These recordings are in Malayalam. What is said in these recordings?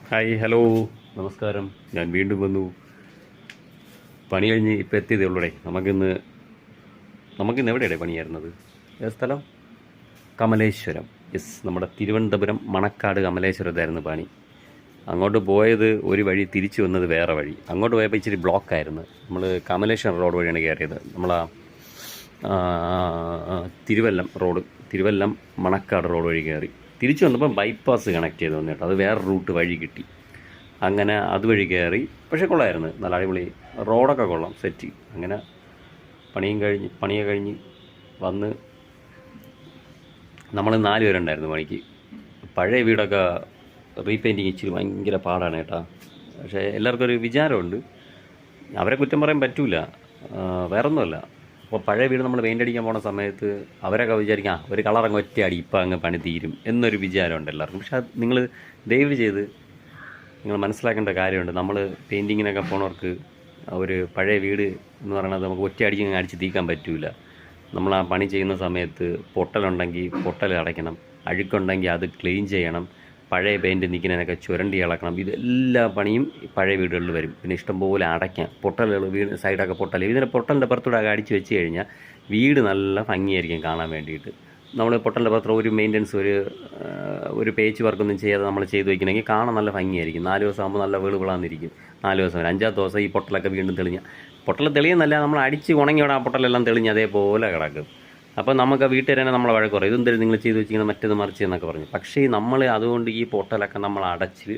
ഹായ് ഹലോ നമസ്കാരം. ഞാൻ വീണ്ടും വന്നു. പണി കഴിഞ്ഞ് ഇപ്പോൾ എത്തിയതേ ഉള്ളൂടെ. നമുക്കിന്ന് എവിടെയാണ് പണിയായിരുന്നത്? ഏത് സ്ഥലം? കമലേശ്വരം. യെസ്, നമ്മുടെ തിരുവനന്തപുരം മണക്കാട് കമലേശ്വരത്തായിരുന്നു പണി. അങ്ങോട്ട് പോയത് ഒരു വഴി, തിരിച്ചു വന്നത് വേറെ വഴി. അങ്ങോട്ട് പോയപ്പോൾ ഇച്ചിരി ബ്ലോക്കായിരുന്നു. നമ്മൾ കമലേശ്വരം റോഡ് വഴിയാണ് കയറിയത്. തിരുവല്ലം മണക്കാട് റോഡ് വഴി കയറി. തിരിച്ചു വന്നപ്പോൾ ബൈപ്പാസ് കണക്ട് ചെയ്ത് വന്നു കേട്ടോ. അത് വേറെ റൂട്ട് വഴി കിട്ടി. അങ്ങനെ അതുവഴി കയറി. പക്ഷേ കൊള്ളായിരുന്നു, നല്ല അടിപൊളി റോഡൊക്കെ കൊള്ളാം, സെറ്റ്. അങ്ങനെ പണിയൊക്കെ കഴിഞ്ഞ് വന്ന് നമ്മൾ 4 പേരുണ്ടായിരുന്നു പണിക്ക്. പഴയ വീടൊക്കെ റീപെയിൻറ്റിങ് ഇച്ചിരി ഭയങ്കര പാടാണ് കേട്ടോ. പക്ഷേ എല്ലാവർക്കും ഒരു വിചാരമുണ്ട്, അവരെ കുറ്റം പറയാൻ പറ്റില്ല. വേറൊന്നുമല്ല, അപ്പോൾ പഴയ വീട് നമ്മൾ പെയിൻ്റ് അടിക്കാൻ പോണ സമയത്ത് അവരൊക്കെ വിചാരിക്കാം ഒരു കളറങ്ങ് ഒറ്റയടി ഇപ്പം അങ്ങ് പണി തീരും എന്നൊരു വിചാരമുണ്ട് എല്ലാവർക്കും. പക്ഷേ അത് നിങ്ങൾ ദയവ് ചെയ്ത് നിങ്ങൾ മനസ്സിലാക്കേണ്ട കാര്യമുണ്ട്. നമ്മൾ പെയിൻറ്റിങ്ങിനൊക്കെ പോണവർക്ക് ഒരു പഴയ വീട് എന്ന് പറയുന്നത് നമുക്ക് ഒറ്റയടിക്ക് അങ്ങ് അടിച്ച് തീക്കാൻ പറ്റില്ല. നമ്മൾ ആ പണി ചെയ്യുന്ന സമയത്ത് പൊട്ടലുണ്ടെങ്കിൽ പൊട്ടൽ അടയ്ക്കണം, അഴുക്കുണ്ടെങ്കിൽ അത് ക്ലീൻ ചെയ്യണം, പഴയ പെയിൻറ്റ് നിൽക്കുന്നതിനൊക്കെ ചുരണ്ടി ഇളക്കണം. ഇതെല്ലാ പണിയും പഴയ വീടുകളിൽ വരും. പിന്നെ ഇഷ്ടംപോലെ അടയ്ക്കാം, പൊട്ടലുകൾ വീട് സൈഡൊക്കെ ഇതിനെ പൊട്ടലിൻ്റെ പുറത്തൂടെ അടിച്ച് വെച്ച് കഴിഞ്ഞാൽ വീട് നല്ല ഭംഗിയായിരിക്കും കാണാൻ വേണ്ടിയിട്ട്. നമ്മൾ പൊട്ടലിൻ്റെ പുറത്ത് ഒരു മെയിൻ്റനൻസ്, ഒരു പേച്ച് വർക്കൊന്നും ചെയ്യാതെ നമ്മൾ ചെയ്ത് വയ്ക്കണമെങ്കിൽ കാണാൻ നല്ല ഭംഗിയായിരിക്കും. 4 ദിവസം ആകുമ്പോൾ നല്ല വെളുവിളാന്നിരിക്കും. 4 ദിവസം 5-ാമത്തെ ദിവസം ഈ പൊട്ടലൊക്കെ വീണ്ടും പൊട്ടൽ തെളിയുന്നല്ല, നമ്മൾ അടിച്ച് ഉണങ്ങിയോടെ ആ പൊട്ടലെല്ലാം തെളിഞ്ഞ് അതേപോലെ കിടക്കും. അപ്പോൾ നമുക്ക് വീട്ടിൽ തന്നെ നമ്മളെ വഴക്ക് പറയും, ഇതെന്തായാലും നിങ്ങൾ ചെയ്ത് വെച്ചിങ്ങനെ മറ്റേത് മറിച്ച് എന്നൊക്കെ പറഞ്ഞു. പക്ഷേ നമ്മൾ അതുകൊണ്ട് ഈ പൊട്ടലൊക്കെ നമ്മൾ അടച്ച്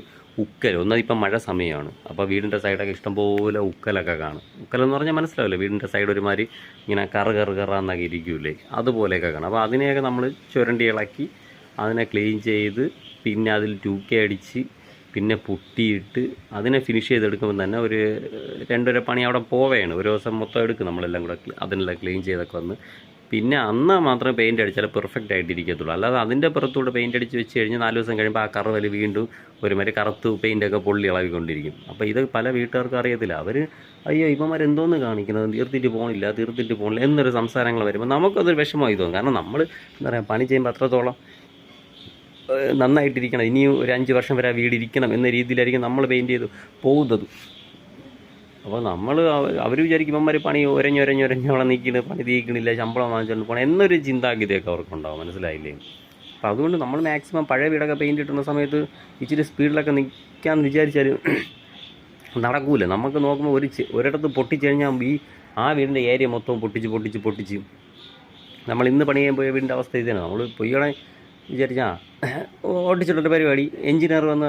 ഒന്നതിപ്പം മഴ സമയമാണ്. അപ്പോൾ വീടിൻ്റെ സൈഡൊക്കെ ഇഷ്ടംപോലെ ഉക്കലൊക്കെ കാണും. ഉക്കലെന്ന് പറഞ്ഞാൽ മനസ്സിലാവില്ലേ, വീടിൻ്റെ സൈഡ് ഒരുമാതിരി ഇങ്ങനെ കറാന്നൊക്കെ ഇരിക്കൂലേ, അതുപോലെയൊക്കെ കാണും. അപ്പോൾ അതിനെയൊക്കെ നമ്മൾ ചുരണ്ടി ഇളക്കി അതിനെ ക്ലീൻ ചെയ്ത് പിന്നെ അതിൽ 2K അടിച്ച് പിന്നെ പുട്ടിയിട്ട് അതിനെ ഫിനിഷ് ചെയ്തെടുക്കുമ്പോൾ തന്നെ ഒരു 2 പണി അവിടെ പോവുകയാണ്. ഒരു ദിവസം മൊത്തം എടുക്കും നമ്മളെല്ലാം കൂടെ അതിനെല്ലാം ക്ലീൻ ചെയ്തൊക്കെ വന്ന്. പിന്നെ അന്ന് മാത്രമേ പെയിൻ്റ് അടിച്ചാൽ പെർഫെക്റ്റ് ആയിട്ടിരിക്കത്തുള്ളൂ. അല്ലാതെ അതിൻ്റെ പുറത്തൂടെ പെയിൻ്റ് അടിച്ച് വെച്ച് കഴിഞ്ഞാൽ 4 ദിവസം കഴിയുമ്പോൾ ആ കറവൽ വീണ്ടും ഒരുമാതിരി കറുത്ത് പെയിൻ്റൊക്കെ പൊള്ളി ഇളകിക്കൊണ്ടിരിക്കും. അപ്പോൾ ഇത് പല വീട്ടുകാർക്കും അറിയത്തില്ല. അവർ അയ്യോ ഇവന്മാരെന്തോന്ന് കാണിക്കുന്നത്, തീർത്തിട്ട് പോകണില്ല എന്നൊരു സംസാരങ്ങൾ വരുമ്പോൾ നമുക്കതൊരു വിഷമമായി തോന്നും. കാരണം നമ്മൾ എന്താ പറയുക, പണി ചെയ്യുമ്പോൾ അത്രത്തോളം നന്നായിട്ടിരിക്കണം, ഇനിയും ഒരു 5 വർഷം വരെ ആ വീട് ഇരിക്കണം എന്ന രീതിയിലായിരിക്കും നമ്മൾ പെയിൻറ്റ് ചെയ്ത് പോകുന്നത്. അപ്പോൾ അവർ വിചാരിക്കും ഇവന്മാർ പണി ഒരഞ്ഞവിടെ നിൽക്കുന്നത്, പണി തീക്കണില്ല, ശമ്പളം വാങ്ങിച്ചുകൊണ്ട് പോകണം എന്നൊരു ചിന്താഗതിയൊക്കെ അവർക്കുണ്ടാവും. മനസ്സിലായില്ലേ? അപ്പോൾ അതുകൊണ്ട് നമ്മൾ മാക്സിമം പഴയ വീടൊക്കെ പെയിൻറ്റ് ഇട്ടുന്ന സമയത്ത് ഇച്ചിരി സ്പീഡിലൊക്കെ നിൽക്കാമെന്ന് വിചാരിച്ചാൽ നടക്കൂല. നമുക്ക് നോക്കുമ്പോൾ ഒരിടത്ത് പൊട്ടിച്ച് കഴിഞ്ഞാൽ ആ വീടിൻ്റെ ഏരിയ മൊത്തം പൊട്ടിച്ച് നമ്മൾ ഇന്ന് പണി ചെയ്യാൻ പോയ വീടിൻ്റെ അവസ്ഥ ഇതാണ്. നമ്മൾ പൊയ്യണേ വിചാരിച്ചാൽ ഓടിച്ചിട്ടൊരു പരിപാടി, എഞ്ചിനീയർ വന്ന്